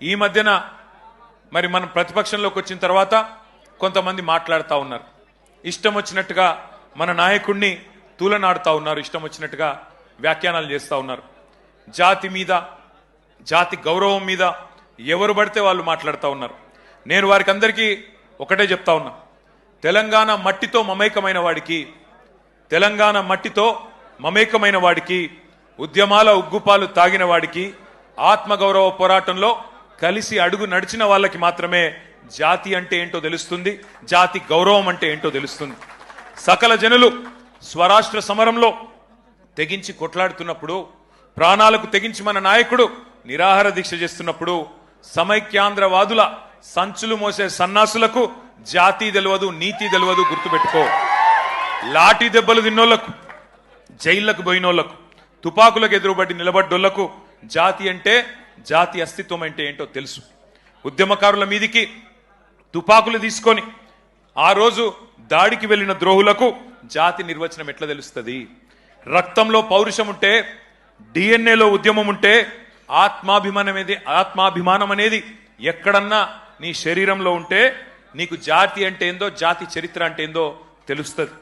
ఈ మధ్యన మరి మనం ప్రతిపక్షంలోకి వచ్చిన తర్వాత కొంతమంది మాట్లాడుతూ ఉన్నారు, ఇష్టం వచ్చినట్టుగా మన నాయకుడిని తూలనాడుతూ ఉన్నారు, ఇష్టం వచ్చినట్టుగా వ్యాఖ్యానాలు చేస్తూ ఉన్నారు. జాతి మీద, జాతి గౌరవం మీద ఎవరు పడితే వాళ్ళు మాట్లాడుతూ ఉన్నారు. నేను వారికి అందరికీ ఒకటే చెప్తా ఉన్నా, తెలంగాణ మట్టితో మమేకమైన వాడికి, తెలంగాణ మట్టితో మమేకమైన వాడికి, ఉద్యమాల ఉగ్గుపాలు తాగిన వాడికి, ఆత్మగౌరవ పోరాటంలో కలిసి అడుగు నడిచిన వాళ్ళకి మాత్రమే జాతి అంటే ఏంటో తెలుస్తుంది, జాతి గౌరవం అంటే ఏంటో తెలుస్తుంది. సకల జనులు స్వరాష్ట్ర సమరంలో తెగించి కొట్లాడుతున్నప్పుడు, ప్రాణాలకు తెగించి మన నాయకుడు నిరాహార దీక్ష చేస్తున్నప్పుడు, సమైక్యాంధ్రవాదుల సంచులు మోసే సన్నాసులకు జాతి తెలియదు, నీతి తెలియదు, గుర్తుపెట్టుకో. లాఠీ దెబ్బలు తిన్నోళ్లకు, జైళ్లకు పోయినోళ్లకు, తుపాకులకు ఎదురుబడి నిలబడ్డోళ్లకు జాతి అంటే, జాతి అస్తిత్వం అంటే ఏంటో తెలుసు. ఉద్యమకారుల మీదికి తుపాకులు తీసుకొని ఆ రోజు దాడికి వెళ్లిన ద్రోహులకు జాతి నిర్వచనం ఎట్లా తెలుస్తుంది? రక్తంలో పౌరుషం ఉంటే, డిఎన్ఏలో ఉద్యమం ఉంటే, ఆత్మాభిమానం అనేది ఎక్కడన్నా నీ శరీరంలో ఉంటే నీకు జాతి అంటే ఏందో, జాతి చరిత్ర అంటే ఏందో తెలుస్తుంది.